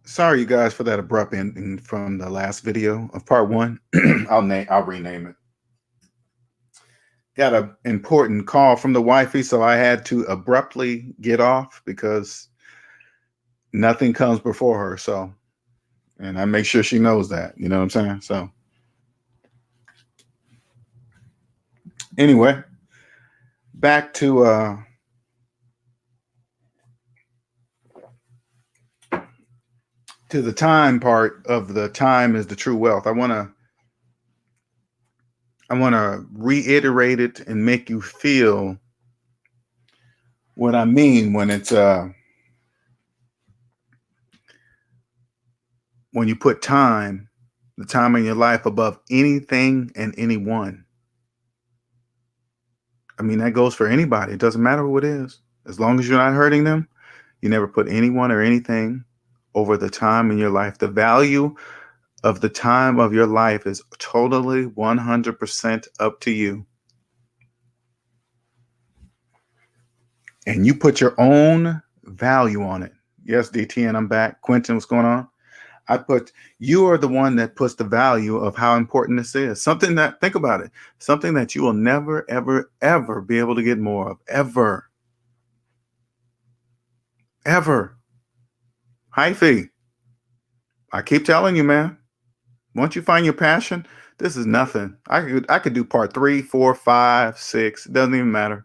Sorry, you guys, for that abrupt ending from the last video of part one. I'll rename it. Got an important call from the wifey, so I had to abruptly get off because nothing comes before her. So, and I make sure she knows that. You know what I'm saying? So, anyway, back to the time part of the time is the true wealth. I want to reiterate it and make you feel what I mean when you put time, the time in your life above anything and anyone. I mean, that goes for anybody. It doesn't matter who it is. As long as you're not hurting them, you never put anyone or anything over the time in your life. The value of the time of your life is totally 100% up to you. And you put your own value on it. Yes, DTN, I'm back. Quentin, what's going on? You are the one that puts the value of how important this is. Something that, think about it, something that you will never, ever, ever be able to get more of. Ever. Ever. Hyphy. I keep telling you, man. Once you find your passion, this is nothing. I could do part 3, 4, 5, 6. It doesn't even matter.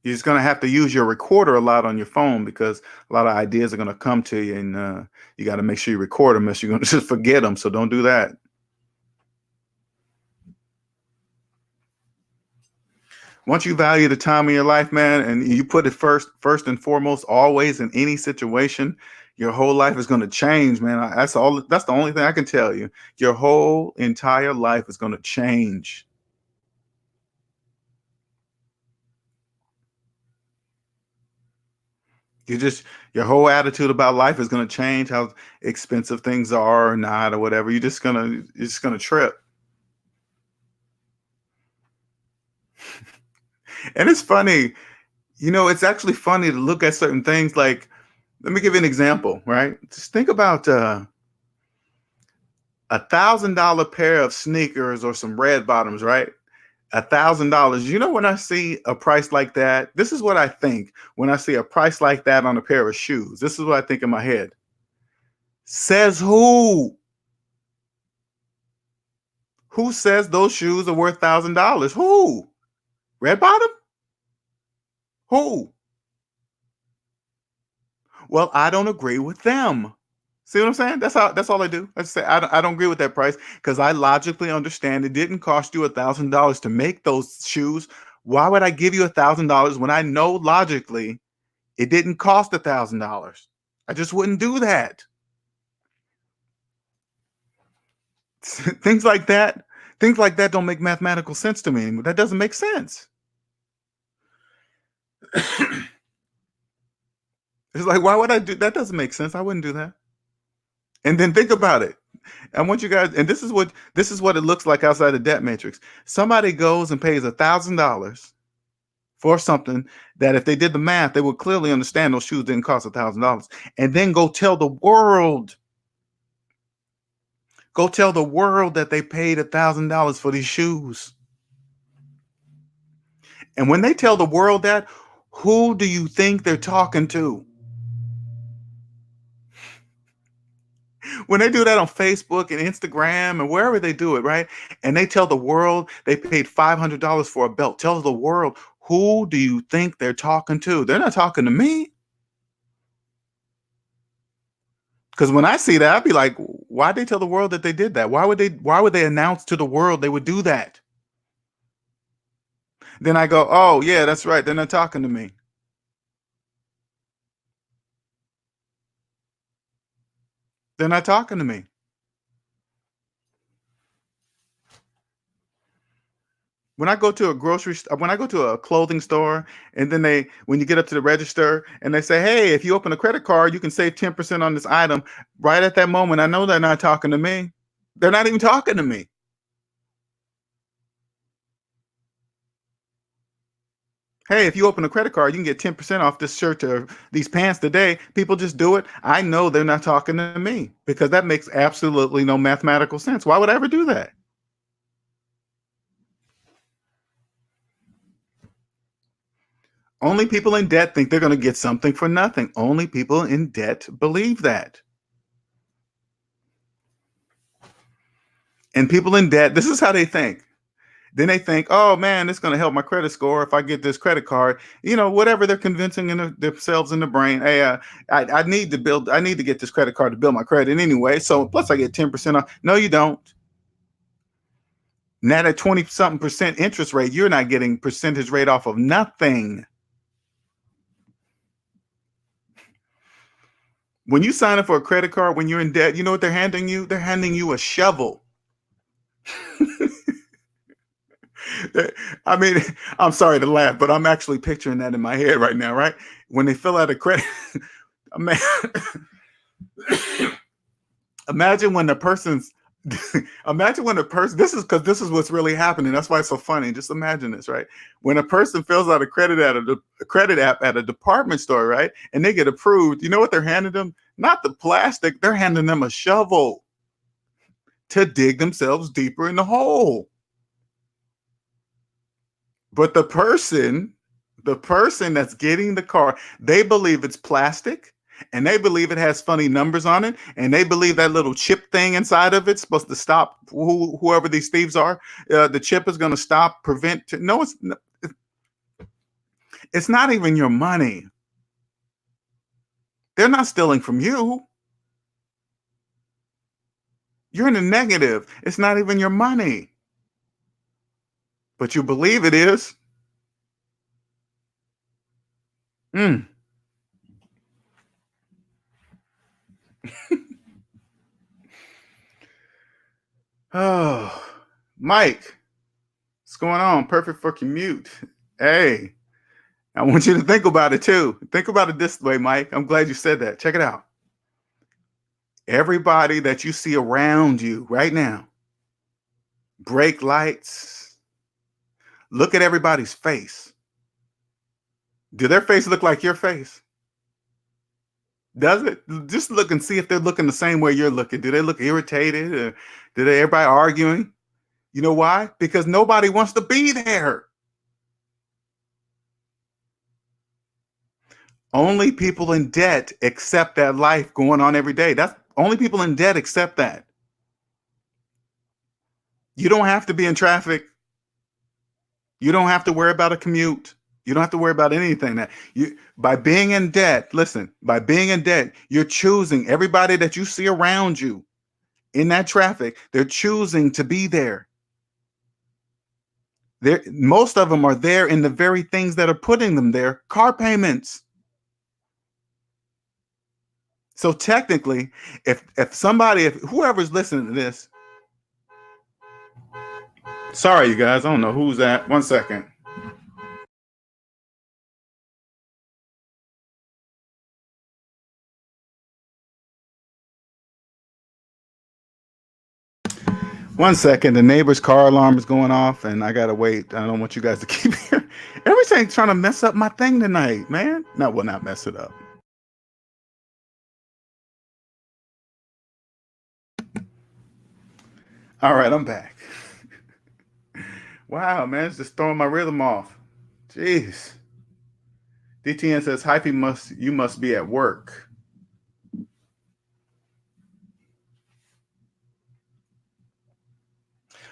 You're just going to have to use your recorder a lot on your phone because a lot of ideas are going to come to you, and you got to make sure you record them, else you're going to just forget them. So don't do that. Once you value the time of your life, man, and you put it first and foremost, always in any situation, your whole life is going to change, man. That's all. That's the only thing I can tell you. Your whole entire life is going to change. Your whole attitude about life is going to change. How expensive things are or not or whatever. You're just gonna trip. And it's funny, it's actually funny to look at certain things. Like, let me give you an example, right? Just think about $1,000 pair of sneakers or some red bottoms, right? $1,000. When I see a price like that, this is what I think when I see a price like that on a pair of shoes. This is what I think in my head. Says who? Who says those shoes are worth $1,000? Who? Red bottom? Who? Well, I don't agree with them. See what I'm saying? That's all I do. I say I don't agree with that price because I logically understand it didn't cost you $1,000 to make those shoes. Why would I give you $1,000 when I know logically it didn't cost $1,000? I just wouldn't do that. Things like that, things like that don't make mathematical sense to me anymore. That doesn't make sense. It's like, why would I do that? Doesn't make sense. I wouldn't do that. And then think about it. I want you guys, and this is what it looks like outside the debt matrix. Somebody goes and pays $1,000 for something that, if they did the math, they would clearly understand those shoes didn't cost $1,000, and then go tell the world that they paid $1,000 for these shoes. And when they tell the world that, who do you think they're talking to? When they do that on Facebook and Instagram and wherever they do it, right? And they tell the world they paid $500 for a belt. Tell the world, who do you think they're talking to? They're not talking to me. Because when I see that, I'd be like, why'd they tell the world that they did that? Why would they announce to the world they would do that? Then I go, oh yeah, that's right. They're not talking to me. They're not talking to me. When I go to a clothing store, and then when you get up to the register and they say, hey, if you open a credit card, you can save 10% on this item. Right at that moment, I know they're not talking to me. They're not even talking to me. Hey, if you open a credit card, you can get 10% off this shirt or these pants today. People just do it. I know they're not talking to me because that makes absolutely no mathematical sense. Why would I ever do that? Only people in debt think they're going to get something for nothing. Only people in debt believe that. And people in debt, this is how they think. Then they think, oh man, it's going to help my credit score if I get this credit card. Whatever they're convincing themselves in the brain. Hey, I need to build. I need to get this credit card to build my credit anyway. So plus I get 10% off. No, you don't. Now at 20 something percent interest rate, you're not getting percentage rate off of nothing. When you sign up for a credit card, when you're in debt, you know what they're handing you? They're handing you a shovel. I mean, I'm sorry to laugh, but I'm actually picturing that in my head right now, right? When they fill out a credit, man, imagine when the person's, imagine when the person, this is because this is what's really happening. That's why it's so funny. Just imagine this, right? When a person fills out a credit app at a department store, right? And they get approved, you know what they're handing them? Not the plastic, they're handing them a shovel to dig themselves deeper in the hole. But the person that's getting the car, they believe it's plastic and they believe it has funny numbers on it. And they believe that little chip thing inside of it's supposed to stop whoever these thieves are. The chip is going to stop, prevent. No, it's not even your money. They're not stealing from you. You're in the negative. It's not even your money. But you believe it is. Mm. Oh, Mike, what's going on? Perfect for commute. Hey, I want you to think about it too. Think about it this way, Mike. I'm glad you said that. Check it out. Everybody that you see around you right now, brake lights, look at everybody's face. Do their face look like your face? Does it? Just look and see if they're looking the same way you're looking. Do they look irritated? Or do they everybody arguing? You know why? Because nobody wants to be there. Only people in debt accept that life going on every day. That's only people in debt accept that. You don't have to be in traffic. You don't have to worry about a commute. You don't have to worry about anything that you by being in debt. Listen, by being in debt, you're choosing everybody that you see around you in that traffic. They're choosing to be there. Most of them are there in the very things that are putting them there, car payments. So technically, if whoever's listening to this, sorry you guys, I don't know who's that. 1 second. One second, the neighbor's car alarm is going off, and I gotta wait. I don't want you guys to keep hearing. Everything's trying to mess up my thing tonight, man. No, will not mess it up. All right, I'm back. Wow, man, it's just throwing my rhythm off. Jeez. DTN says, "Hyphy you must be at work."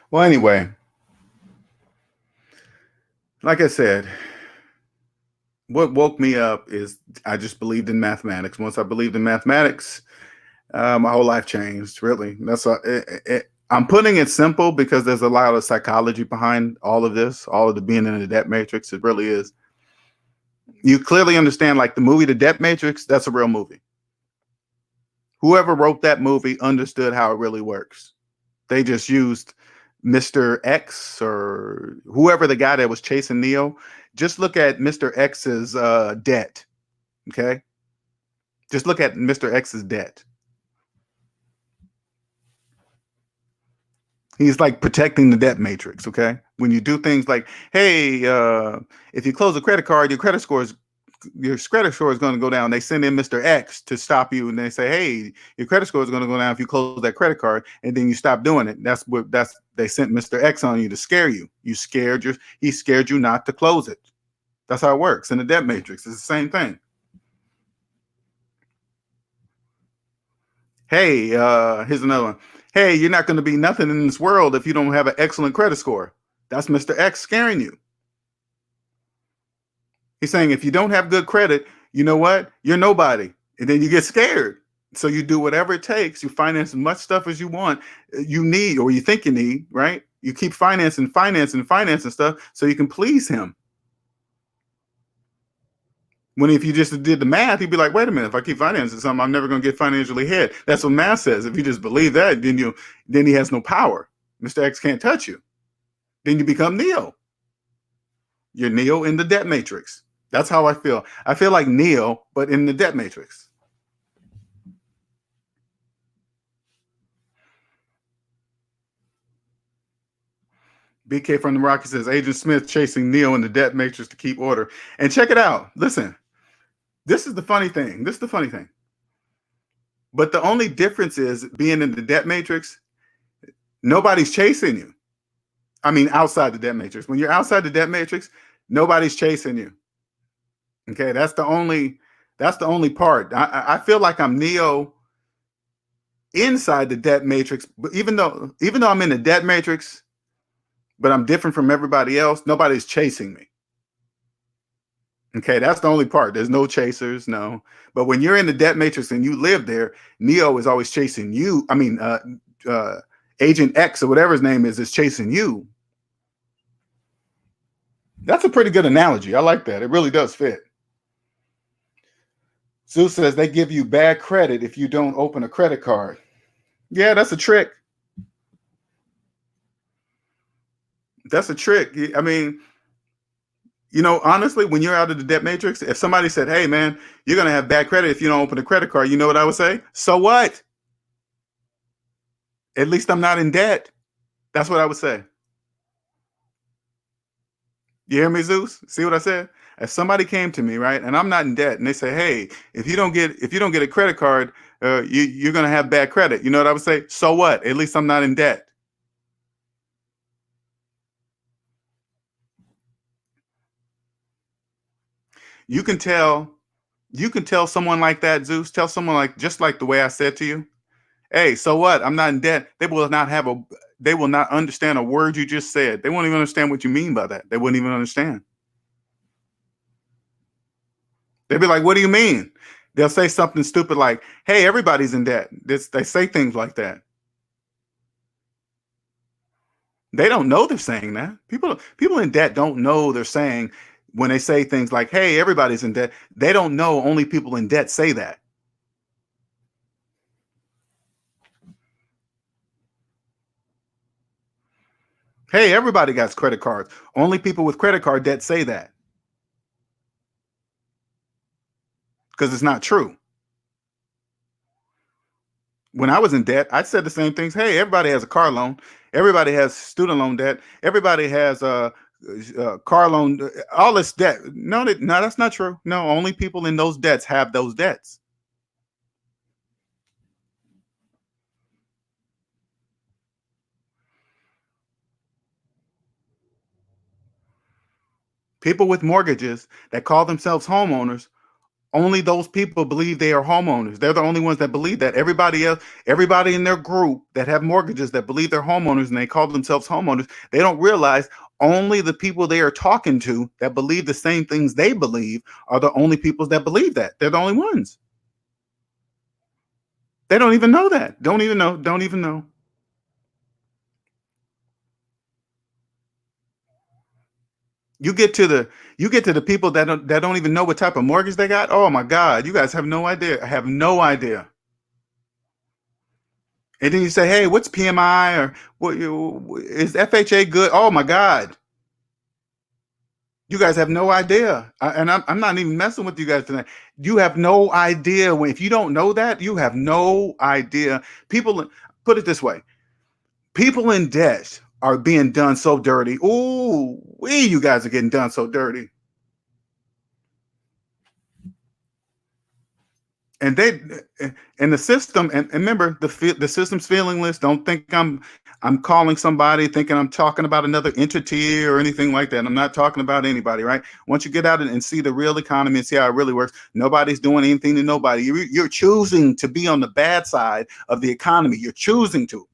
Well, anyway, like I said, what woke me up is I just believed in mathematics. Once I believed in mathematics, my whole life changed. Really, I'm putting it simple because there's a lot of psychology behind all of this, all of the being in the debt matrix. It really is. You clearly understand, like the movie The Debt Matrix. That's a real movie. Whoever wrote that movie understood how it really works. They just used Mr. X or whoever the guy that was chasing Neo. Just look at Mr. X's debt. Okay. Just look at Mr. X's debt. He's like protecting the debt matrix. Okay, when you do things like, hey, if you close a credit card, your credit score is going to go down. They send in Mr. X to stop you, and they say, hey, your credit score is going to go down if you close that credit card, and then you stop doing it. That's they sent Mr. X on you to scare you. He scared you not to close it. That's how it works in the debt matrix. It's the same thing. Hey, here's another one. Hey, you're not going to be nothing in this world if you don't have an excellent credit score. That's Mr. X scaring you. He's saying if you don't have good credit, you know what? You're nobody. And then you get scared. So you do whatever it takes. You finance as much stuff as you want, you need, or you think you need, right? You keep financing stuff so you can please him. When if you just did the math, he'd be like, wait a minute, if I keep financing something, I'm never going to get financially ahead. That's what math says. If you just believe that, then he has no power. Mr. X can't touch you. Then you become Neo. You're Neo in the debt matrix. That's how I feel. I feel like Neo, but in the debt matrix. BK from the Rocky says, Agent Smith chasing Neo in the debt matrix to keep order. And check it out. Listen, this is the funny thing. But the only difference is being in the debt matrix, nobody's chasing you. I mean, outside the debt matrix. When you're outside the debt matrix, nobody's chasing you. Okay, that's the only part. I feel like I'm Neo inside the debt matrix, but even though I'm in the debt matrix, but I'm different from everybody else, nobody's chasing me. Okay, that's the only part. There's no chasers, no. But when you're in the debt matrix and you live there, Neo is always chasing you. I mean, Agent X or whatever his name is chasing you. That's a pretty good analogy. I like that. It really does fit. Zeus says they give you bad credit if you don't open a credit card. Yeah, that's a trick. That's a trick. I mean, honestly, when you're out of the debt matrix, if somebody said, hey, man, you're going to have bad credit if you don't open a credit card, you know what I would say? So what? At least I'm not in debt. That's what I would say. You hear me, Zeus? See what I said? If somebody came to me, right, and I'm not in debt, and they say, hey, if you don't get a credit card, you're going to have bad credit. You know what I would say? So what? At least I'm not in debt. You can tell someone like that, Zeus, tell someone like, just like the way I said to you, hey, so what? I'm not in debt. They will not understand a word you just said. They won't even understand what you mean by that. They wouldn't even understand. They'd be like, what do you mean? They'll say something stupid like, hey, everybody's in debt. They say things like that. They don't know they're saying that. People in debt don't know they're saying, when they say things like, hey, everybody's in debt, they don't know only people in debt say that. Hey, everybody got credit cards. Only people with credit card debt say that. Because it's not true. When I was in debt, I said the same things. Hey, everybody has a car loan. Everybody has student loan debt. Everybody has a car loan. All this debt. No, that's not true. No, only people in those debts have those debts. People with mortgages that call themselves homeowners, only those people believe they are homeowners. They're the only ones that believe that. Everybody else, everybody in their group that have mortgages that believe they're homeowners and they call themselves homeowners, they don't realize only the people they are talking to that believe the same things they believe are the only people that believe that. They're the only ones. They don't even know that. Don't even know. You get to the people that don't even know what type of mortgage they got. Oh my God, you guys have no idea. I have no idea. And then you say, hey, what's PMI or is FHA good? Oh my God. You guys have no idea. I'm not even messing with you guys tonight. You have no idea. If you don't know that, you have no idea. People, put it this way. People in debt are being done so dirty. Ooh, you guys are getting done so dirty. And they and the system, and remember the system's feelingless. Don't think I'm calling somebody thinking I'm talking about another entity or anything like that. I'm not talking about anybody, right? Once you get out and see the real economy and see how it really works, nobody's doing anything to nobody. You're choosing to be on the bad side of the economy. You're choosing to.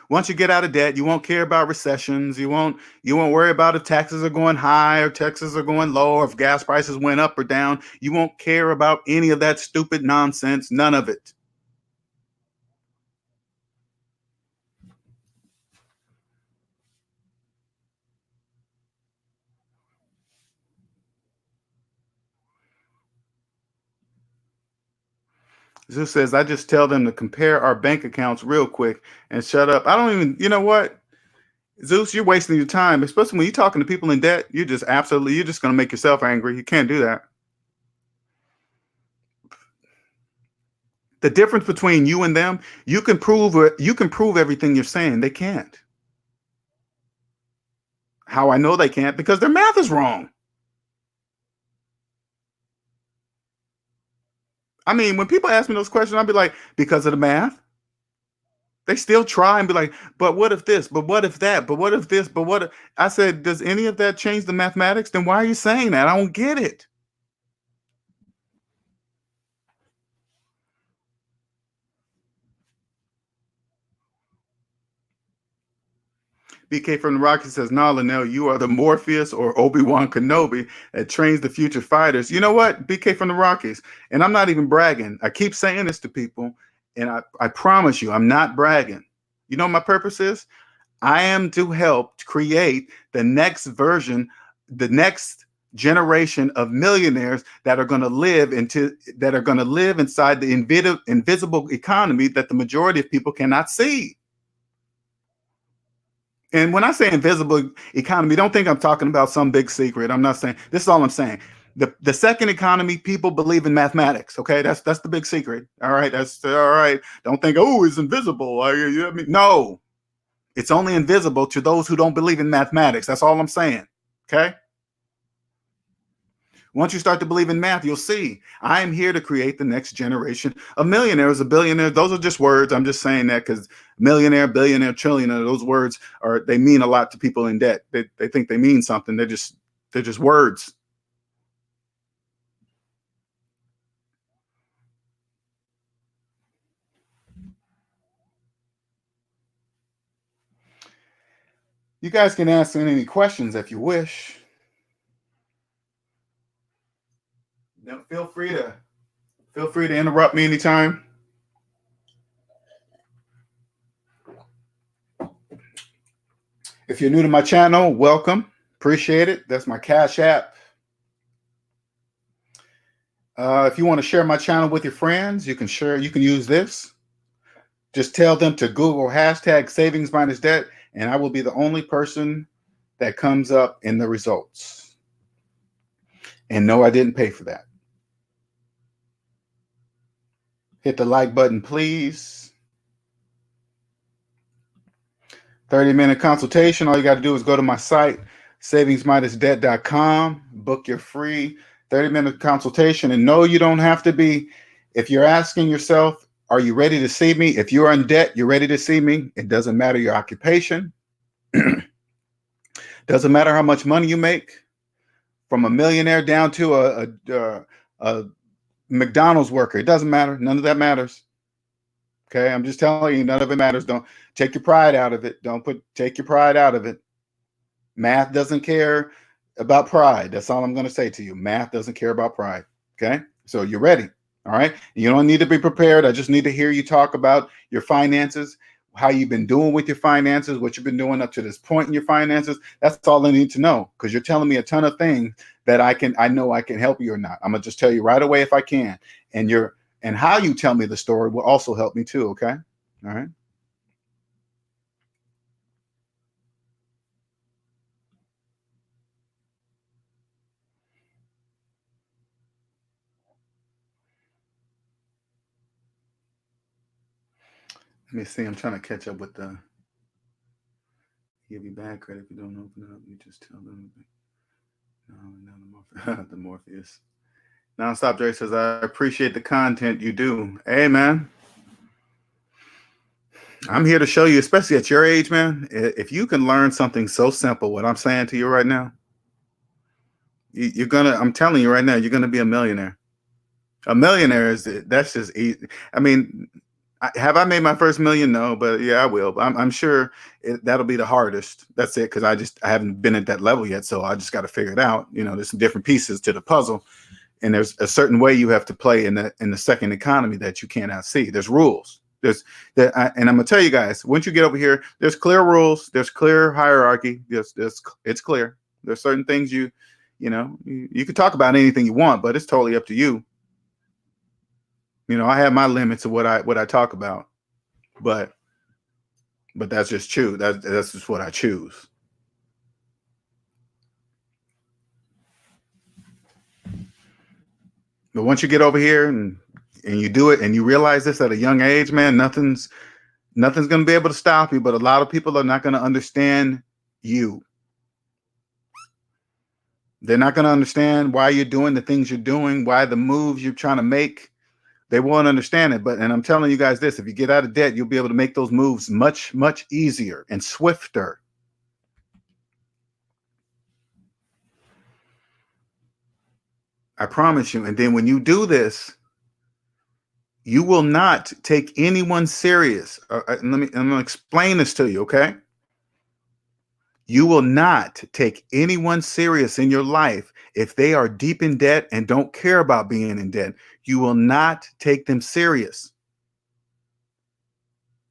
Once you get out of debt, you won't care about recessions. You won't worry about if taxes are going high or taxes are going low, or if gas prices went up or down. You won't care about any of that stupid nonsense. None of it. Zeus says, I just tell them to compare our bank accounts real quick and shut up. I don't even, you know what? Zeus, you're wasting your time, especially when you're talking to people in debt. You're just going to make yourself angry. You can't do that. The difference between you and them, you can prove everything you're saying. They can't. How I know they can't? Because their math is wrong. I mean, when people ask me those questions, I'll be like, because of the math. They still try and be like, but what if this? But what if that? But what if this? But what if... I said, does any of that change the mathematics? Then why are you saying that? I don't get it. BK from the Rocky says, nah, Linnell, you are the Morpheus or Obi-Wan Kenobi that trains the future fighters. You know what? BK from the Rockies. And I'm not even bragging. I keep saying this to people, and I promise you, I'm not bragging. You know what my purpose is? I am to help create the next version, the next generation of millionaires that are going to live inside the invisible economy that the majority of people cannot see. And when I say invisible economy, don't think I'm talking about some big secret. I'm not saying this is all I'm saying. The second economy, people believe in mathematics. Okay, that's the big secret. All right, that's all right. Don't think, oh, it's invisible. I mean, no, it's only invisible to those who don't believe in mathematics. That's all I'm saying. Okay. Once you start to believe in math, you'll see I am here to create the next generation of millionaires, a billionaire. Those are just words. I'm just saying that because millionaire, billionaire, trillionaire, those words they mean a lot to people in debt. They think they mean something. They're just words. You guys can ask any questions if you wish. No, feel free to interrupt me anytime. If you're new to my channel, welcome. Appreciate it. That's my Cash App. If you want to share my channel with your friends, you can share. You can use this. Just tell them to Google hashtag SavingsMinusDebt, and I will be the only person that comes up in the results. And no, I didn't pay for that. Hit the like button, please. 30-minute consultation. All you got to do is go to my site, SavingsMinusDebt.com, book your free 30-minute consultation. And no, you don't have to be, if you're asking yourself, are you ready to see me? If you're in debt, you're ready to see me. It doesn't matter your occupation. Doesn't matter how much money you make, from a millionaire down to a McDonald's worker. It doesn't matter. None of that matters. Okay, I'm just telling you, none of it matters. Don't take your pride out of it. Take your pride out of it. Math doesn't care about pride. That's all I'm going to say to you. Math doesn't care about pride. Okay, so you're ready. All right. You don't need to be prepared. I just need to hear you talk about your finances, how you've been doing with your finances, what you've been doing up to this point in your finances. That's all I need to know, because you're telling me a ton of things that I know I can help you or not. I'm gonna just tell you right away if I can. And how you tell me the story will also help me too. Okay. All right. Let me see. I'm trying to catch up with the. Give you bad credit if you don't open up. You just tell them. No, no, the Morpheus. Nonstop Dre says, I appreciate the content you do. Hey, man. I'm here to show you, especially at your age, man. If you can learn something so simple, what I'm saying to you right now, you're gonna. I'm telling you right now, you're gonna be a millionaire. A millionaire that's just easy. I mean, have I made my first million? No, but yeah, I will. I'm sure that'll be the hardest. That's it, because I haven't been at that level yet, so I just got to figure it out. You know, there's some different pieces to the puzzle, and there's a certain way you have to play in the second economy that you cannot see. There's rules. And I'm gonna tell you guys, once you get over here, there's clear rules. There's clear hierarchy. It's clear. There's certain things you can talk about anything you want, but it's totally up to you. You know, I have my limits of what I talk about, but that's just true. That's just what I choose. But once you get over here and you do it and you realize this at a young age, man, nothing's going to be able to stop you. But a lot of people are not going to understand you. They're not going to understand why you're doing the things you're doing, why the moves you're trying to make. They won't understand it. And I'm telling you guys this, if you get out of debt, you'll be able to make those moves much, much easier and swifter. I promise you. And then when you do this, you will not take anyone serious. I'm going to explain this to you, okay? You will not take anyone serious in your life if they are deep in debt and don't care about being in debt. You will not take them serious.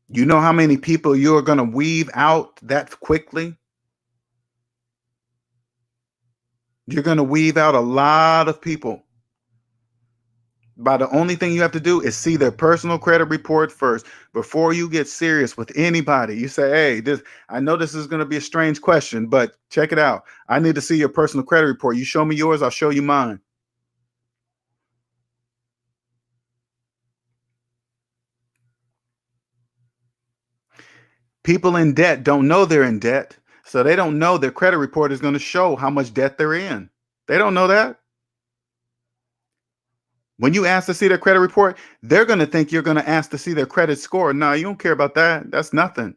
You know how many people you're going to weave out that quickly? You're going to weave out a lot of people. By the only thing you have to do is see their personal credit report first before you get serious with anybody. You say, hey, I know this is going to be a strange question, but check it out. I need to see your personal credit report. You show me yours, I'll show you mine. People in debt don't know they're in debt, so they don't know their credit report is going to show how much debt they're in. They don't know that. When you ask to see their credit report, they're going to think you're going to ask to see their credit score. No, you don't care about that. That's nothing.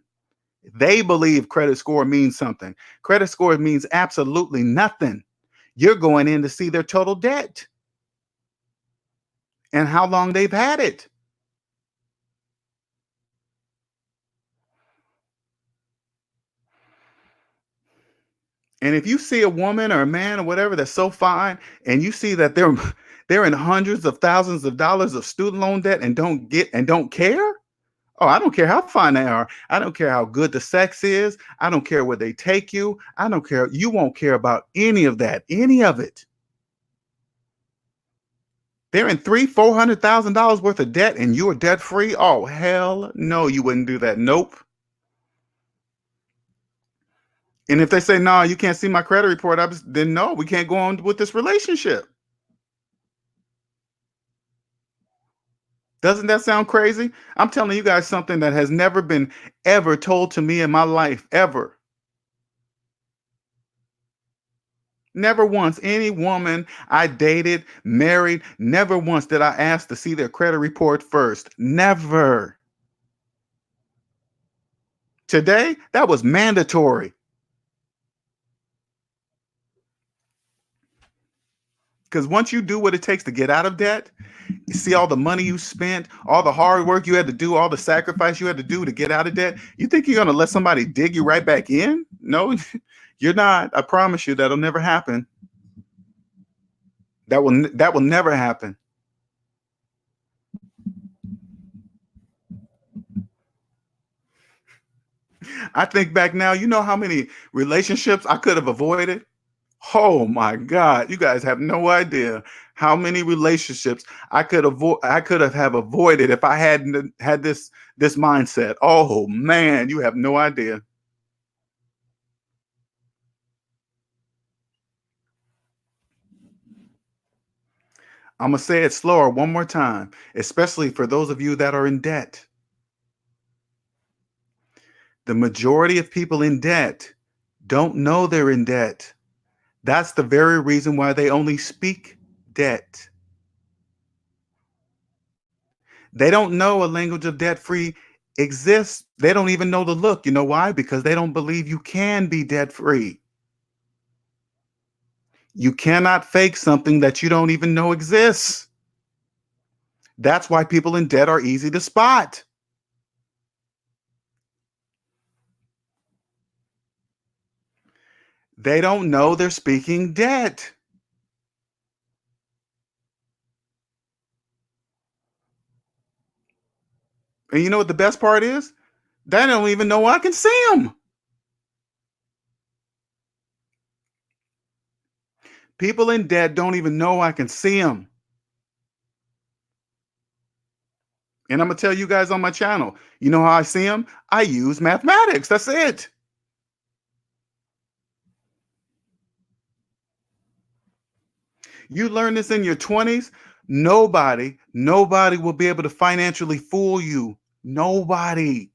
They believe credit score means something. Credit score means absolutely nothing. You're going in to see their total debt and how long they've had it. And if you see a woman or a man or whatever that's so fine, and you see that they're in hundreds of thousands of dollars of student loan debt and don't care. Oh, I don't care how fine they are. I don't care how good the sex is. I don't care where they take you. I don't care. You won't care about any of that, any of it. They're in $400,000 worth of debt and you're debt free. Oh, hell no, you wouldn't do that. Nope. And if they say, no, you can't see my credit report, then no, we can't go on with this relationship. Doesn't that sound crazy? I'm telling you guys something that has never been ever told to me in my life, ever. Never once, any woman I dated, married, never once did I ask to see their credit report first. Never. Today, that was mandatory. Because once you do what it takes to get out of debt, you see all the money you spent, all the hard work you had to do, all the sacrifice you had to do to get out of debt. You think you're going to let somebody dig you right back in? No, you're not. I promise you that'll never happen. That will never happen. I think back now, you know how many relationships I could have avoided? Oh my God, you guys have no idea how many relationships I could have avoided if I hadn't had this mindset. Oh man, you have no idea. I'm gonna say it slower one more time, especially for those of you that are in debt. The majority of people in debt don't know they're in debt. That's the very reason why they only speak debt. They don't know a language of debt free exists. They don't even know the look. You know why? Because they don't believe you can be debt free. You cannot fake something that you don't even know exists. That's why people in debt are easy to spot. They don't know they're speaking debt. And you know what the best part is? They don't even know I can see them. People in debt don't even know I can see them. And I'm going to tell you guys on my channel, you know how I see them? I use mathematics. That's it. You learn this in your 20s, nobody will be able to financially fool you. Nobody.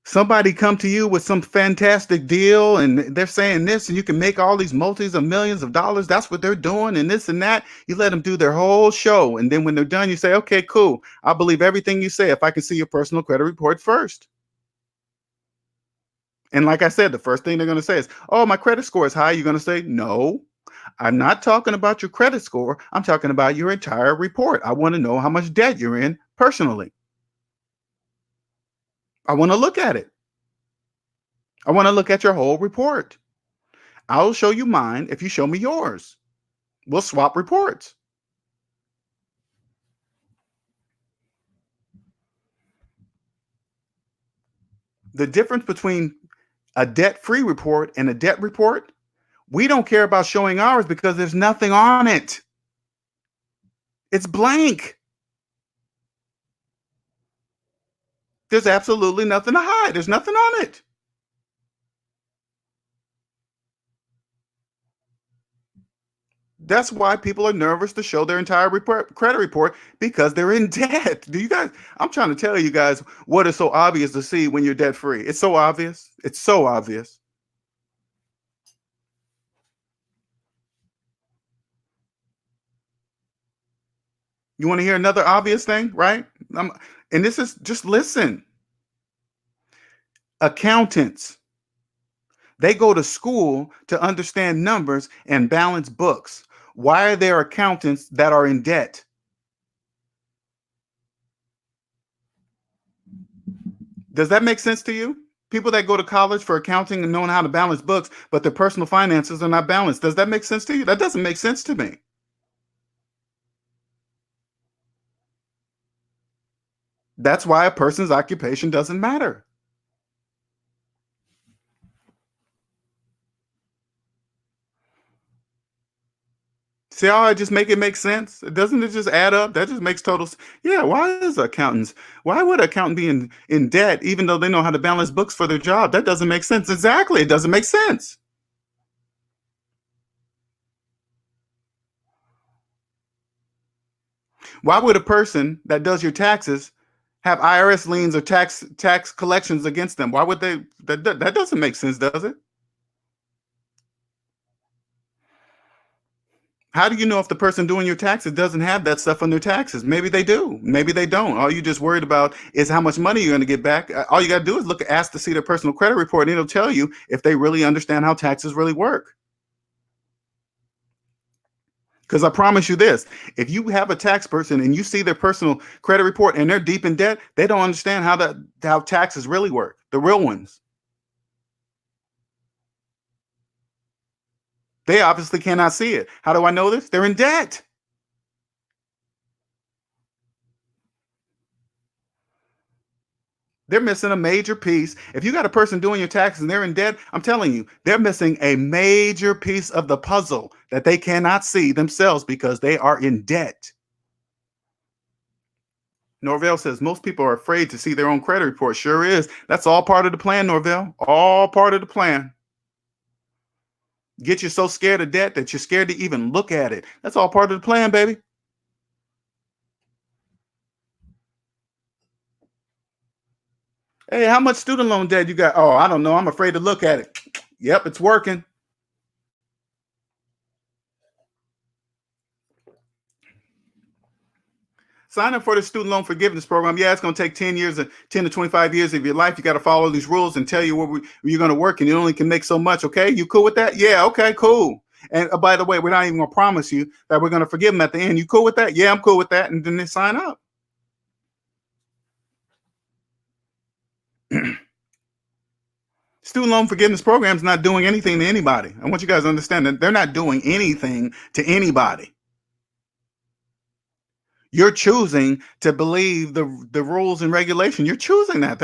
Somebody come to you with some fantastic deal and they're saying this and you can make all these multis of millions of dollars. That's what they're doing and this and that. You let them do their whole show. And then when they're done, you say, okay, cool. I believe everything you say if I can see your personal credit report first. And like I said, the first thing they're going to say is, oh, my credit score is high. You're going to say, no, I'm not talking about your credit score. I'm talking about your entire report. I want to know how much debt you're in personally. I want to look at it. I want to look at your whole report. I'll show you mine if you show me yours. We'll swap reports. The difference between a debt-free report and a debt report, we don't care about showing ours because there's nothing on it. It's blank. There's absolutely nothing to hide. There's nothing on it. That's why people are nervous to show their entire credit report because they're in debt. Do you guys? I'm trying to tell you guys what is so obvious to see when you're debt free. It's so obvious. It's so obvious. You want to hear another obvious thing, right? And this is just listen. Accountants, they go to school to understand numbers and balance books. Why are there accountants that are in debt? Does that make sense to you? People that go to college for accounting and knowing how to balance books, but their personal finances are not balanced. Does that make sense to you? That doesn't make sense to me. That's why a person's occupation doesn't matter. See how I just make it make sense? Doesn't it just add up? That just makes total yeah, why is accountants? Why would an accountant be in debt even though they know how to balance books for their job? That doesn't make sense. Exactly. It doesn't make sense. Why would a person that does your taxes have IRS liens or tax collections against them? Why would they that doesn't make sense, does it? How do you know if the person doing your taxes doesn't have that stuff on their taxes? Maybe they do. Maybe they don't. All you just worried about is how much money you're going to get back. All you got to do is ask to see their personal credit report, and it'll tell you if they really understand how taxes really work. Because I promise you this, if you have a tax person and you see their personal credit report and they're deep in debt, they don't understand how taxes really work, the real ones. They obviously cannot see it. How do I know this? They're in debt. They're missing a major piece. If you got a person doing your taxes and they're in debt, I'm telling you, they're missing a major piece of the puzzle that they cannot see themselves because they are in debt. Norvell says most people are afraid to see their own credit report. Sure is. That's all part of the plan, Norvell. All part of the plan. Get you so scared of debt that you're scared to even look at it. That's all part of the plan, baby. Hey, how much student loan debt you got? Oh, I don't know. I'm afraid to look at it. Yep, it's working. Sign up for the student loan forgiveness program. Yeah, it's going to take 10 years, 10 to 25 years of your life. You got to follow these rules and tell you where you're going to work, and you only can make so much. Okay, you cool with that? Yeah, okay, cool. And by the way, we're not even going to promise you that we're going to forgive them at the end. You cool with that? Yeah, I'm cool with that. And then they sign up. Student loan forgiveness program is not doing anything to anybody. I want you guys to understand that they're not doing anything to anybody. You're choosing to believe the rules and regulation. You're choosing that.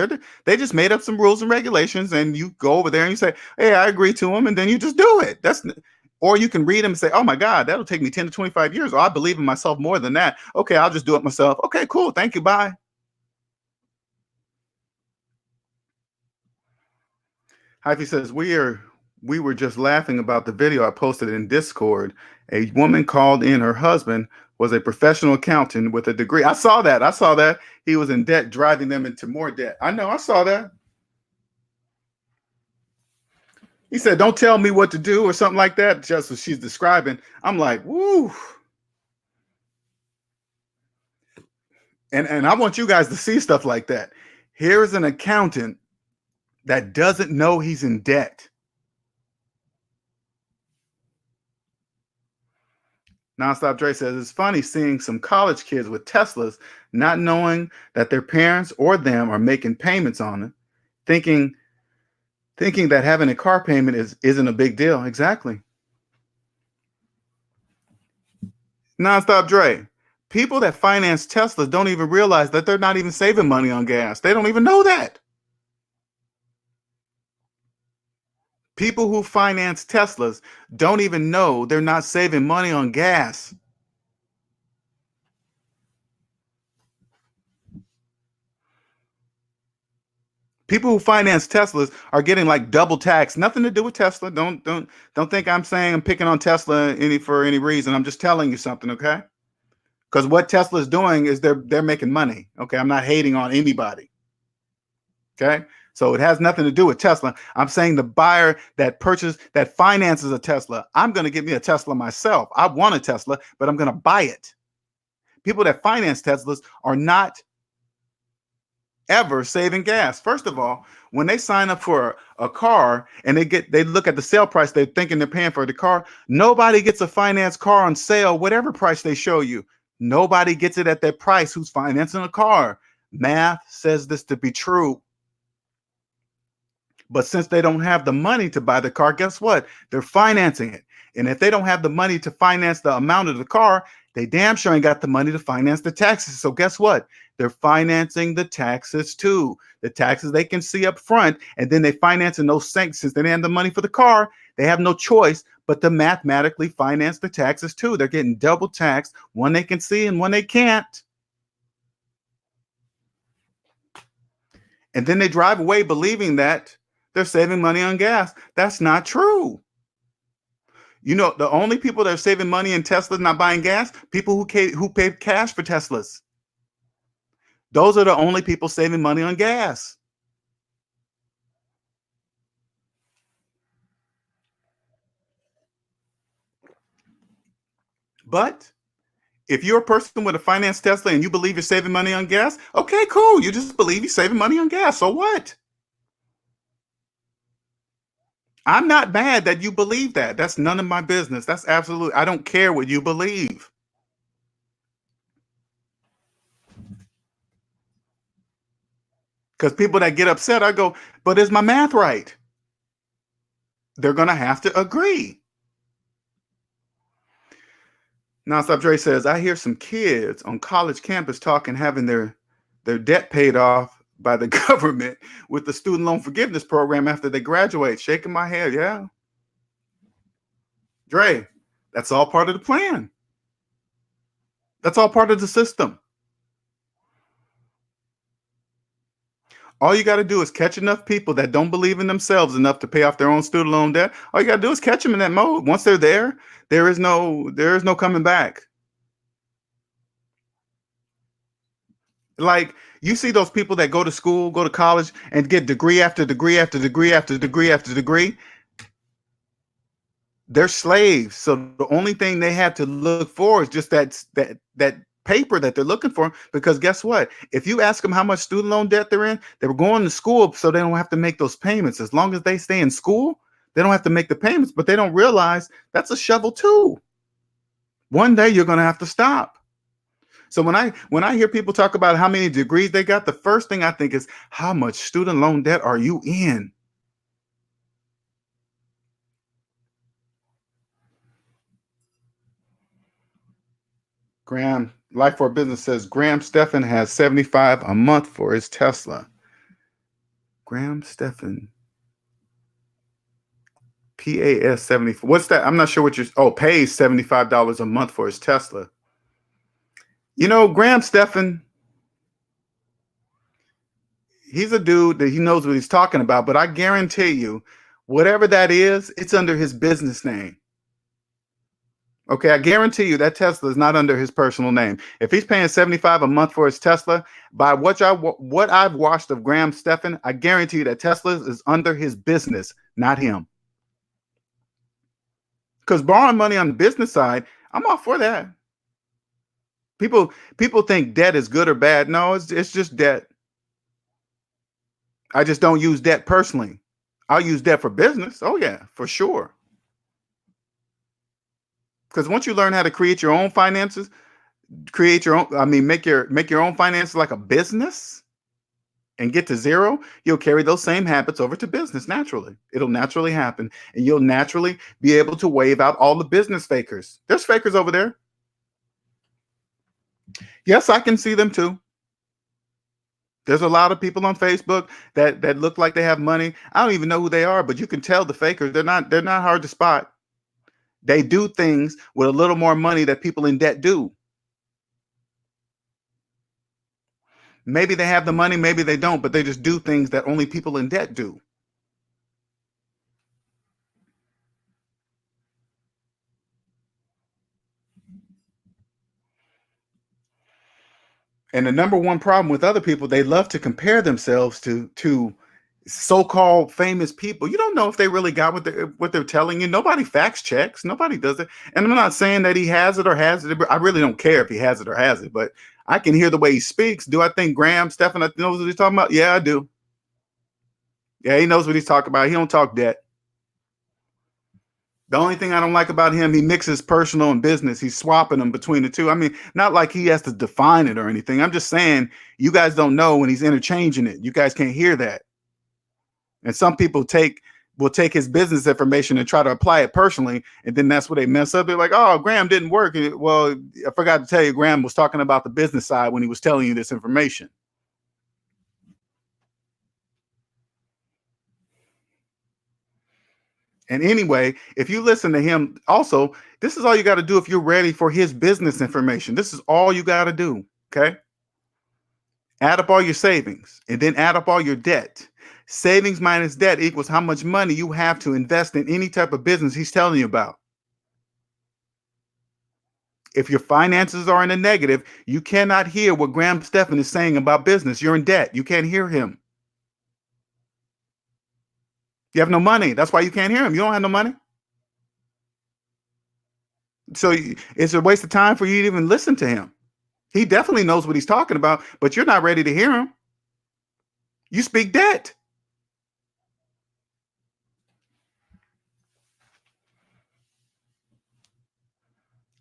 They just made up some rules and regulations, and you go over there and you say, "Hey, I agree to them," and then you just do it. Or you can read them and say, "Oh my God, that'll take me 10 to 25 years. Or I believe in myself more than that. Okay, I'll just do it myself. Okay, cool. Thank you. Bye." Hyphy says, we were just laughing about the video I posted in Discord. A woman called in her husband was a professional accountant with a degree. I saw that. I saw that. He was in debt, driving them into more debt. I know, I saw that. He said, "Don't tell me what to do," or something like that, just as she's describing. I'm like, woo. And I want you guys to see stuff like that. Here's an accountant that doesn't know he's in debt. Nonstop Dre says it's funny seeing some college kids with Teslas not knowing that their parents or them are making payments on it, thinking that having a car payment isn't a big deal. Exactly. Nonstop Dre. People that finance Teslas don't even realize that they're not even saving money on gas. They don't even know that. People who finance Teslas don't even know they're not saving money on gas. People who finance Teslas are getting like double tax. Nothing to do with Tesla. Don't think I'm saying I'm picking on Tesla for any reason. I'm just telling you something, okay? Because what Tesla is doing is they're making money. Okay, I'm not hating on anybody. Okay, so it has nothing to do with Tesla. I'm saying the buyer that finances a Tesla. I'm going to get me a Tesla myself. I want a Tesla, but I'm going to buy it. People that finance Teslas are not ever saving gas. First of all, when they sign up for a car and they look at the sale price, they're thinking they're paying for the car. Nobody gets a finance car on sale, whatever price they show you. Nobody gets it at that price who's financing a car. Math says this to be true. But since they don't have the money to buy the car, guess what? They're financing it. And if they don't have the money to finance the amount of the car, they damn sure ain't got the money to finance the taxes. So guess what? They're financing the taxes too. The taxes they can see up front, and then they financing those sinks. Since they didn't have the money for the car, they have no choice but to mathematically finance the taxes too. They're getting double taxed, one they can see and one they can't. And then they drive away believing that they're saving money on gas. That's not true. You know, the only people that are saving money in Teslas not buying gas, people who pay cash for Teslas. Those are the only people saving money on gas. But if you're a person with a finance Tesla and you believe you're saving money on gas, okay, cool. You just believe you're saving money on gas. So what? I'm not mad that you believe that. That's none of my business. That's absolutely, I don't care what you believe. Because people that get upset, I go, but is my math right? They're going to have to agree. Nonstop Dre says, I hear some kids on college campus talking, having their debt paid off by the government with the student loan forgiveness program after they graduate. Shaking my head. Yeah. Dre, that's all part of the plan. That's all part of the system. All you got to do is catch enough people that don't believe in themselves enough to pay off their own student loan debt. All you got to do is catch them in that mode. Once they're there, there is no coming back. Like, you see those people that go to school, go to college, and get degree after degree after degree after degree after degree. They're slaves. So the only thing they have to look for is just that paper that they're looking for. Because guess what? If you ask them how much student loan debt they're in, they were going to school so they don't have to make those payments. As long as they stay in school, they don't have to make the payments. But they don't realize that's a shovel too. One day you're going to have to stop. So when I hear people talk about how many degrees they got, the first thing I think is, how much student loan debt are you in? Graham, Life for Business says Graham Stephan has 75 a month for his Tesla. Graham Stephan. PAS 74. What's that? I'm not sure what pays $75 a month for his Tesla. Graham Stephan, he's a dude that he knows what he's talking about, but I guarantee you, whatever that is, it's under his business name. Okay, I guarantee you that Tesla is not under his personal name. If he's paying 75 a month for his Tesla, by what I've watched of Graham Stephan, I guarantee you that Tesla is under his business, not him. Because borrowing money on the business side, I'm all for that. People think debt is good or bad. No, it's just debt. I just don't use debt personally. I'll use debt for business. Oh yeah, for sure. Because once you learn how to create your own finances, make your own finances like a business and get to zero, you'll carry those same habits over to business naturally. It'll naturally happen, and you'll naturally be able to wave out all the business fakers. There's fakers over there. Yes, I can see them too. There's a lot of people on Facebook that look like they have money. I don't even know who they are, but you can tell the fakers. They're not hard to spot. They do things with a little more money that people in debt do. Maybe they have the money, maybe they don't, but they just do things that only people in debt do. And the number one problem with other people, they love to compare themselves to so-called famous people. You don't know if they really got what they're telling you. Nobody fact checks. Nobody does it. And I'm not saying that he has it or has it. I really don't care if he has it or has it, but I can hear the way he speaks. Do I think Graham Stephan knows what he's talking about? Yeah, I do. Yeah, he knows what he's talking about. He don't talk debt. The only thing I don't like about him, he mixes personal and business. He's swapping them between the two. I mean, not like he has to define it or anything. I'm just saying you guys don't know when he's interchanging it. You guys can't hear that. And some people will take his business information and try to apply it personally, and then that's where they mess up. They're like, "Oh, Graham didn't work." Well, I forgot to tell you, Graham was talking about the business side when he was telling you this information. And anyway, if you listen to him, also, this is all you got to do if you're ready for his business information. This is all you got to do. Okay. Add up all your savings and then add up all your debt. Savings minus debt equals how much money you have to invest in any type of business he's telling you about. If your finances are in a negative, you cannot hear what Graham Stephan is saying about business. You're in debt. You can't hear him. You have no money. That's why you can't hear him. You don't have no money. So it's a waste of time for you to even listen to him. He definitely knows what he's talking about, but you're not ready to hear him. You speak debt.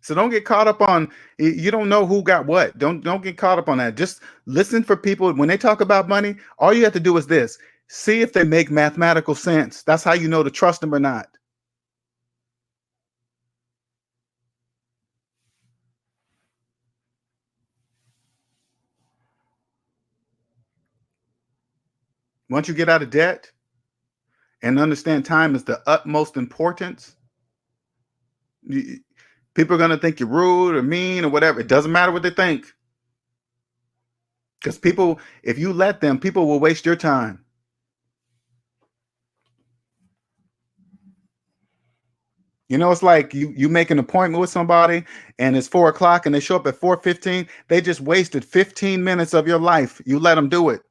So don't get caught up on, you don't know who got what. Don't get caught up on that. Just listen for people when they talk about money. All you have to do is this. See if they make mathematical sense. That's how you know to trust them or not. Once you get out of debt and understand time is the utmost importance, people are going to think you're rude or mean or whatever. It doesn't matter what they think. Because people, if you let them, people will waste your time. You know, it's like you make an appointment with somebody and it's 4 o'clock and they show up at 4:15. They just wasted 15 minutes of your life. You let them do it.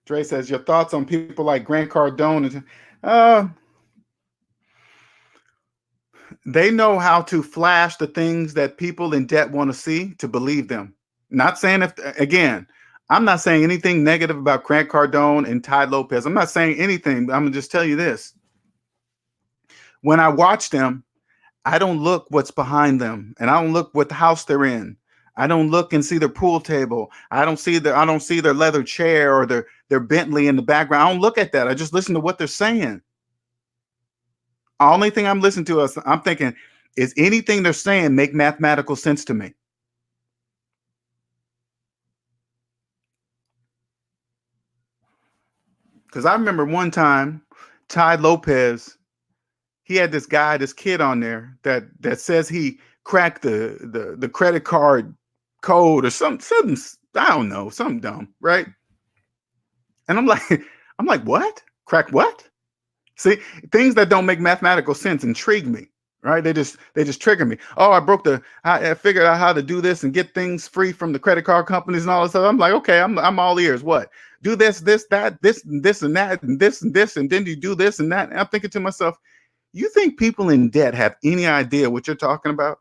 Dre says, your thoughts on people like Grant Cardone? Uh, they know how to flash the things that people in debt want to see to believe them. Not saying if again, I'm not saying anything negative about Grant Cardone and Ty Lopez. I'm not saying anything. I'm gonna just tell you this. When I watch them, I don't look what's behind them, and I don't look what the house they're in. I don't look and see their pool table. I don't see their leather chair or their Bentley in the background. I don't look at that. I just listen to what they're saying. Only thing I'm listening to is I'm thinking, is anything they're saying make mathematical sense to me? Because I remember one time, Ty Lopez, he had this guy, this kid on there that says he cracked the credit card code or something. I don't know, something dumb, right? And I'm like, I'm like, what? Crack what? See, things that don't make mathematical sense intrigue me, right? They just trigger me. Oh, I figured out how to do this and get things free from the credit card companies and all this stuff. I'm like, okay, I'm all ears. What? Do this, that, this and that, and this, and then you do this and that. And I'm thinking to myself, you think people in debt have any idea what you're talking about?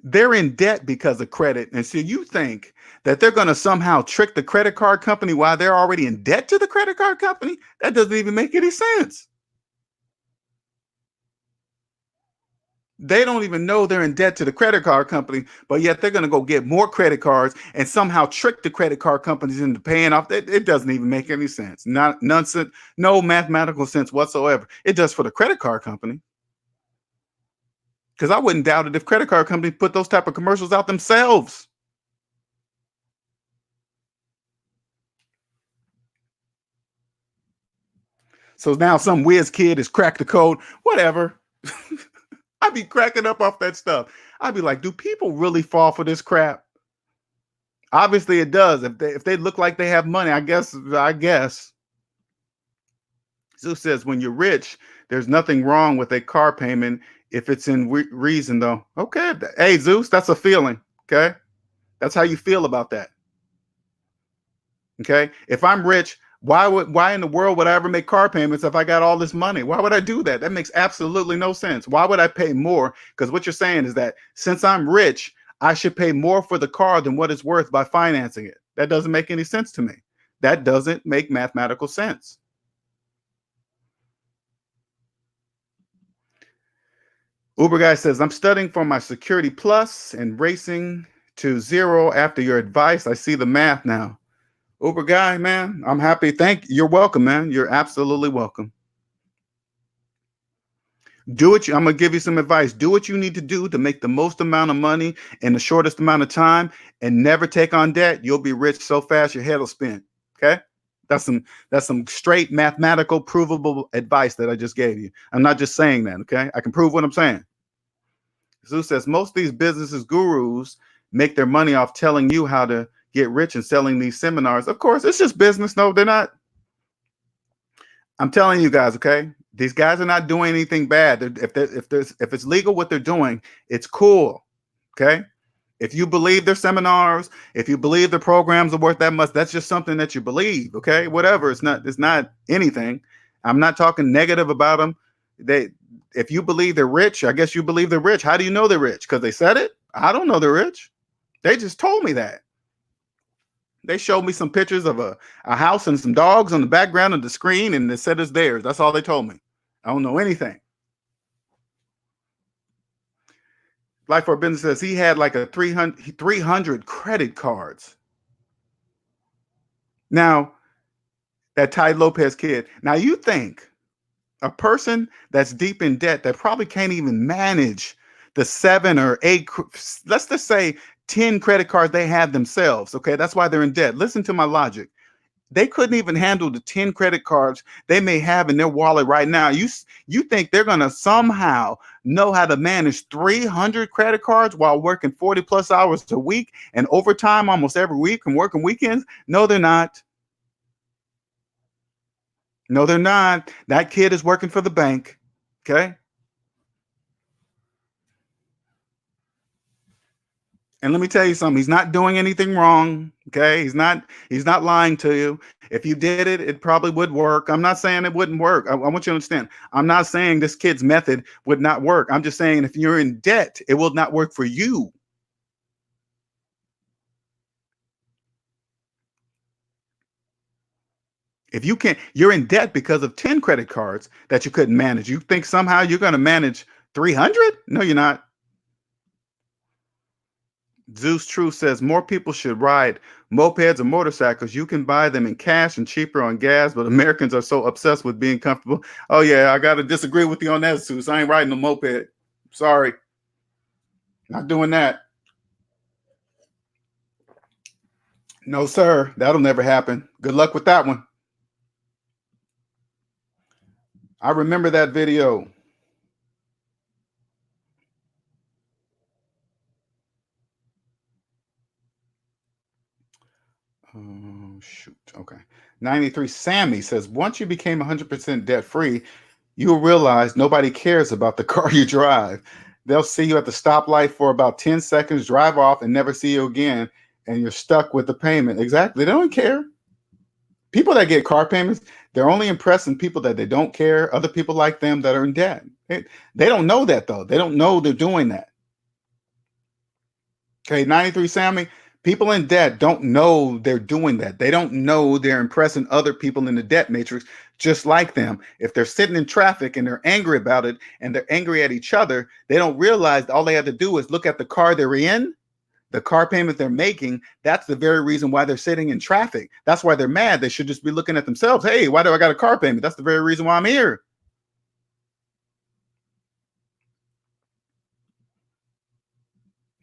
They're in debt because of credit. And so you think that they're going to somehow trick the credit card company while they're already in debt to the credit card company? That doesn't even make any sense. They don't even know they're in debt to the credit card company, but yet they're going to go get more credit cards and somehow trick the credit card companies into paying off. It doesn't even make any sense. Not nonsense, no mathematical sense whatsoever. It does for the credit card company. Because I wouldn't doubt it if credit card companies put those type of commercials out themselves. So now some whiz kid has cracked the code, whatever. I'd be cracking up off that stuff. I'd be like, do people really fall for this crap? Obviously it does. If they look like they have money, I guess. Zeus says, when you're rich, there's nothing wrong with a car payment if it's in reason, though. Okay. Hey, Zeus, that's a feeling. Okay. That's how you feel about that. Okay. If I'm rich, why in the world would I ever make car payments if I got all this money? Why would I do that? That makes absolutely no sense. Why would I pay more? Because what you're saying is that since I'm rich, I should pay more for the car than what it's worth by financing it. That doesn't make any sense to me. That doesn't make mathematical sense. Uber guy says, I'm studying for my security plus and racing to zero after your advice. I see the math now. Uber guy, man, I'm happy. You're welcome, man. You're absolutely welcome. I'm gonna give you some advice. Do what you need to do to make the most amount of money in the shortest amount of time and never take on debt. You'll be rich so fast your head will spin. Okay. That's some straight mathematical provable advice that I just gave you. I'm not just saying that. Okay. I can prove what I'm saying. Zeus says most of these businesses gurus make their money off telling you how to get rich and selling these seminars. Of course, it's just business. No, they're not. I'm telling you guys, okay? These guys are not doing anything bad. If it's legal what they're doing, it's cool. Okay? If you believe their seminars, if you believe the programs are worth that much, that's just something that you believe. Okay? Whatever. It's not anything. I'm not talking negative about them. If you believe they're rich, I guess you believe they're rich. How do you know they're rich? Because they said it? I don't know they're rich. They just told me that. They showed me some pictures of a house and some dogs on the background of the screen, and they said it's theirs. That's all they told me. I don't know anything. Life for Business says he had like a 300 credit cards. Now, that Ty Lopez kid. Now, you think a person that's deep in debt that probably can't even manage the 7 or 8, let's just say 10 credit cards they have themselves. Okay. That's why they're in debt. Listen to my logic. They couldn't even handle the 10 credit cards they may have in their wallet right now. You think they're going to somehow know how to manage 300 credit cards while working 40 plus hours a week and overtime almost every week and working weekends? No, they're not. No, they're not. That kid is working for the bank. Okay. And let me tell you something, he's not doing anything wrong. Okay. He's not lying to you. If you did it, it probably would work. I'm not saying it wouldn't work. I want you to understand. I'm not saying this kid's method would not work. I'm just saying if you're in debt, it will not work for you. If you can't, you're in debt because of 10 credit cards that you couldn't manage. You think somehow you're going to manage 300? No, you're not. Zeus True says more people should ride mopeds or motorcycles. You can buy them in cash and cheaper on gas, but Americans are so obsessed with being comfortable. Oh yeah, I gotta disagree with you on that, Zeus. I ain't riding a moped. Sorry, not doing that. No, sir. That'll never happen. Good luck with that one. I remember that video. Oh, shoot. Okay. 93 Sammy says once you became 100% debt free, you'll realize nobody cares about the car you drive. They'll see you at the stoplight for about 10 seconds, drive off, and never see you again. And you're stuck with the payment. Exactly. They don't care. People that get car payments, they're only impressing people that they don't care, other people like them that are in debt. They don't know that, though. They don't know they're doing that. Okay, 93 Sammy, people in debt don't know they're doing that. They don't know they're impressing other people in the debt matrix just like them. If they're sitting in traffic and they're angry about it and they're angry at each other, they don't realize all they have to do is look at the car they're in, the car payment they're making. That's the very reason why they're sitting in traffic. That's why they're mad. They should just be looking at themselves. Hey, why do I got a car payment? That's the very reason why I'm here.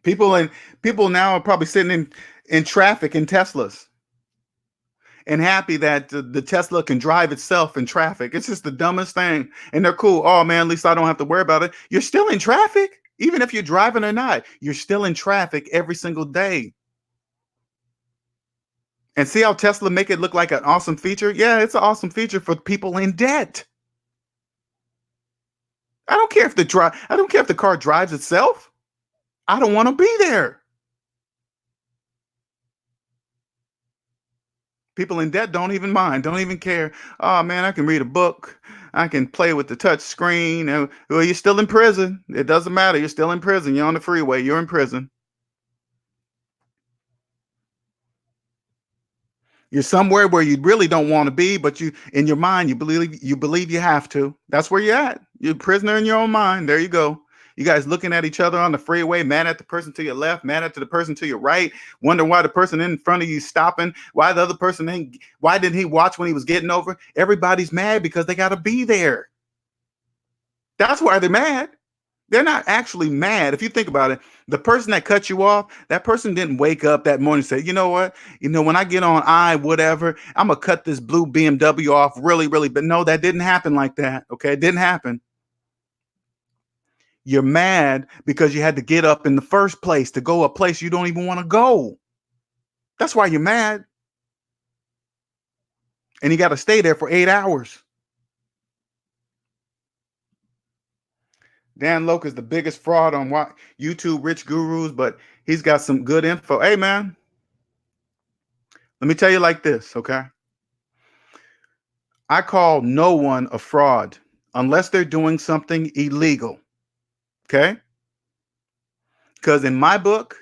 People now are probably sitting in traffic in Teslas and happy that the Tesla can drive itself in traffic. It's just the dumbest thing. And they're cool. Oh man, at least I don't have to worry about it. You're still in traffic, even if you're driving or not. You're still in traffic every single day. And see how Tesla make it look like an awesome feature? Yeah, it's an awesome feature for people in debt. I don't care if the car drives itself. I don't want to be there. People in debt don't even mind, don't even care. Oh man, I can read a book. I can play with the touch screen. Well, you're still in prison. It doesn't matter. You're still in prison. You're on the freeway. You're in prison. You're somewhere where you really don't want to be, but you, in your mind, you believe you have to. That's where you're at. You're a prisoner in your own mind. There you go. You guys looking at each other on the freeway, mad at the person to your left, mad at the person to your right, wonder why the person in front of you stopping, why the other person ain't, why didn't he watch when he was getting over? Everybody's mad because they got to be there. That's why they're mad. They're not actually mad. If you think about it, the person that cut you off, that person didn't wake up that morning and say, you know what? When I get on whatever, I'm going to cut this blue BMW off really, really. But no, that didn't happen like that. Okay. It didn't happen. You're mad because you had to get up in the first place to go a place you don't even want to go. That's why you're mad. And you got to stay there for 8 hours. Dan Loke is the biggest fraud on what YouTube rich gurus, but he's got some good info. Hey, man, let me tell you like this, okay? I call no one a fraud unless they're doing something illegal, okay? Because in my book,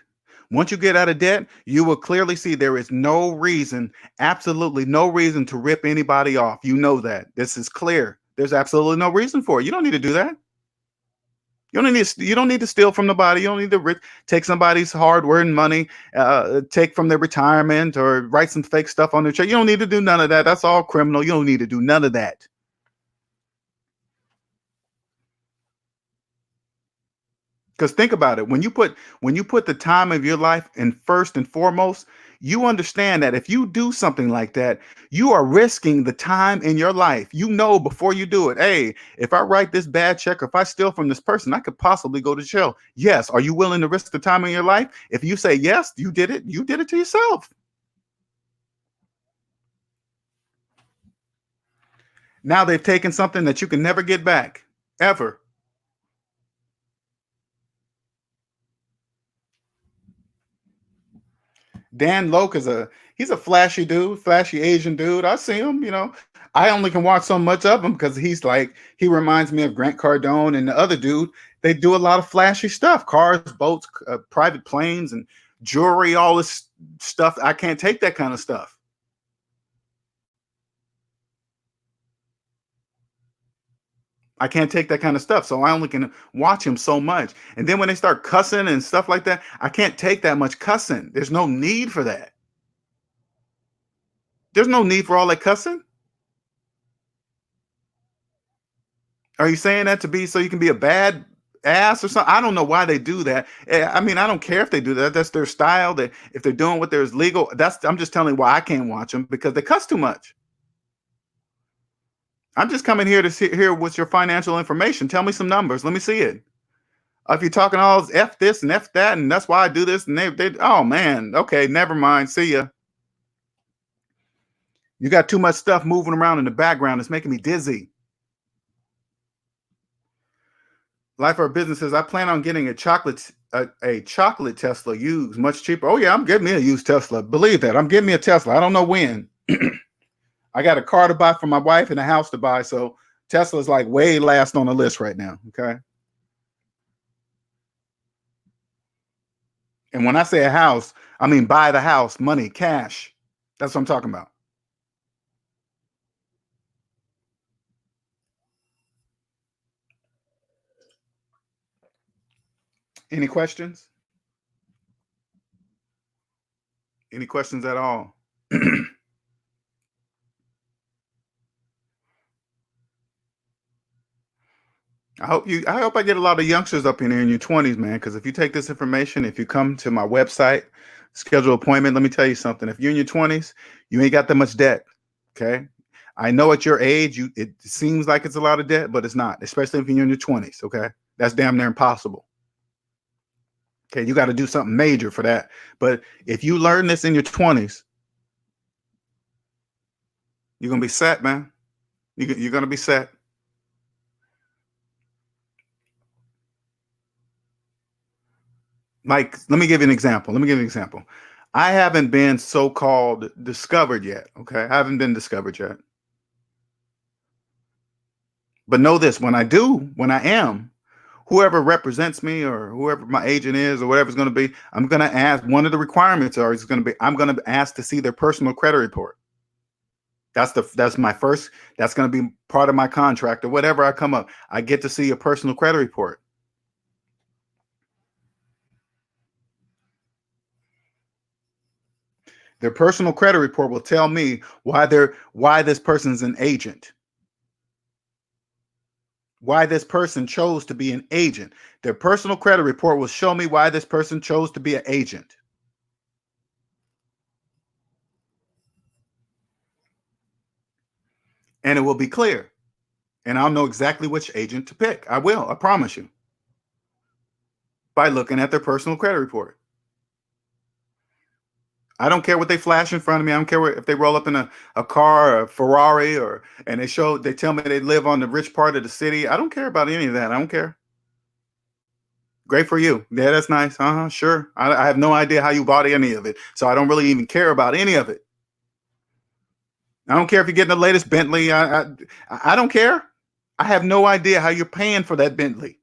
once you get out of debt, you will clearly see there is no reason, absolutely no reason to rip anybody off. You know that. This is clear. There's absolutely no reason for it. You don't need to do that. You don't need to steal from nobody. You don't need to take somebody's hard-earned money, take from their retirement, or write some fake stuff on their check. You don't need to do none of that. That's all criminal. You don't need to do none of that. Because think about it. When you put the time of your life in first and foremost, You understand that if you do something like that, you are risking the time in your life. You know before you do it, hey, if I write this bad check or if I steal from this person, I could possibly go to jail. Yes. Are you willing to risk the time in your life? If you say yes, you did it. You did it to yourself. Now they've taken something that you can never get back, ever. Dan Loke is he's a flashy dude, flashy Asian dude. I see him, you know. I only can watch so much of him because he reminds me of Grant Cardone and the other dude. They do a lot of flashy stuff, cars, boats, private planes, and jewelry, all this stuff. I can't take that kind of stuff. I can't take that kind of stuff. So I only can watch him so much. And then when they start cussing and stuff like that, I can't take that much cussing. There's no need for that. There's no need for all that cussing. Are you saying that to be so you can be a bad ass or something? I don't know why they do that. I mean, I don't care if they do that. That's their style. That if they're doing what there's legal, I'm just telling you why I can't watch them because they cuss too much. I'm just coming here to hear what's your financial information. Tell me some numbers. Let me see it. If you're talking all f this and f that, and that's why I do this, and oh man, okay, never mind. See ya. You got too much stuff moving around in the background. It's making me dizzy. Life or businesses. I plan on getting a chocolate Tesla used, much cheaper. Oh yeah, I'm getting me a used Tesla. Believe that. I'm getting me a Tesla. I don't know when. I got a car to buy for my wife and a house to buy, so Tesla's like way last on the list right now. Okay. And when I say a house, I mean buy the house, money, cash. That's what I'm talking about. Any questions? Any questions at all? I hope I get a lot of youngsters up in here in your 20s, man. Because if you take this information, if you come to my website, schedule an appointment, let me tell you something. If you're in your 20s, you ain't got that much debt. Okay. I know at your age, it seems like it's a lot of debt, but it's not, especially if you're in your 20s. Okay. That's damn near impossible. Okay. You got to do something major for that. But if you learn this in your 20s, you're going to be set, man. You're going to be set. Like, let me give you an example. I haven't been so-called discovered yet. Okay. I haven't been discovered yet. But know this, when I am, whoever represents me or whoever my agent is or whatever it's going to be, I'm going to ask one of the requirements or it's going to be, I'm going to ask to see their personal credit report. That's my first, that's going to be part of my contract or whatever I come up. I get to see a personal credit report. Their personal credit report will tell me why this person's an agent. Why this person chose to be an agent. Their personal credit report will show me why this person chose to be an agent. And it will be clear. And I'll know exactly which agent to pick. I will, I promise you, by looking at their personal credit report. I don't care what they flash in front of me. I don't care if they roll up in a car, or a Ferrari, or and they tell me they live on the rich part of the city. I don't care about any of that. I don't care. Great for you. Yeah, that's nice. Sure. I have no idea how you bought any of it. So I don't really even care about any of it. I don't care if you're getting the latest Bentley. I don't care. I have no idea how you're paying for that Bentley.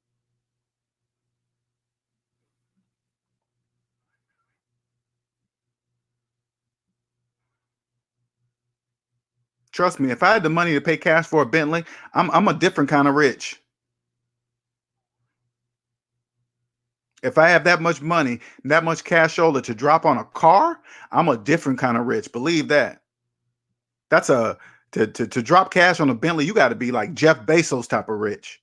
Trust me, if I had the money to pay cash for a Bentley, I'm a different kind of rich. If I have that much money, that much cashola to drop on a car, I'm a different kind of rich. Believe that. That's a to drop cash on a Bentley, you got to be like Jeff Bezos type of rich.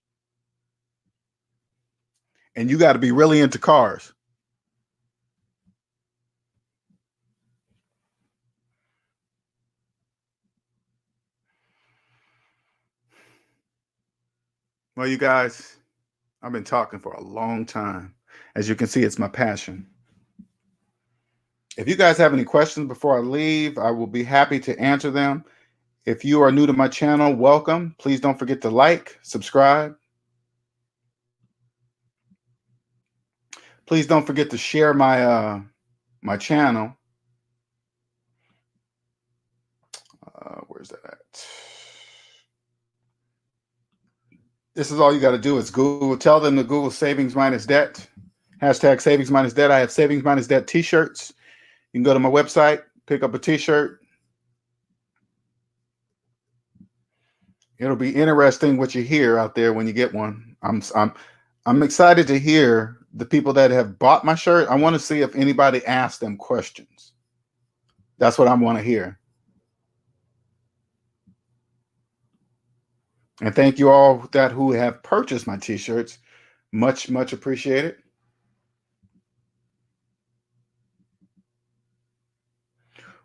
And you got to be really into cars. Well, you guys, I've been talking for a long time. As you can see, it's my passion. If you guys have any questions before I leave, I will be happy to answer them. If you are new to my channel, welcome. Please don't forget to like, subscribe. Please don't forget to share my channel. Where's that at? This is all you got to do is Google. Tell them to Google Savings Minus Debt. Hashtag Savings Minus Debt. I have Savings Minus Debt t-shirts. You can go to my website, pick up a t-shirt. It'll be interesting what you hear out there when you get one. I'm excited to hear the people that have bought my shirt. I want to see if anybody asked them questions. That's what I want to hear. And thank you all who have purchased my t-shirts. Much, much appreciated.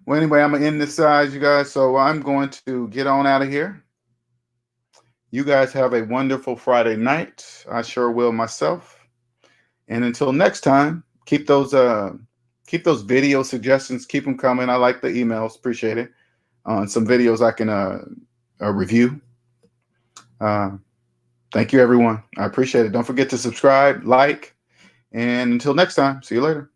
Well, anyway, I'm gonna end this size, you guys. So I'm going to get on out of here. You guys have a wonderful Friday night. I sure will myself. And until next time, keep those video suggestions. Keep them coming. I like the emails. Appreciate it. On some videos I can review. Thank you, everyone. I appreciate it. Don't forget to subscribe, like, and until next time, see you later.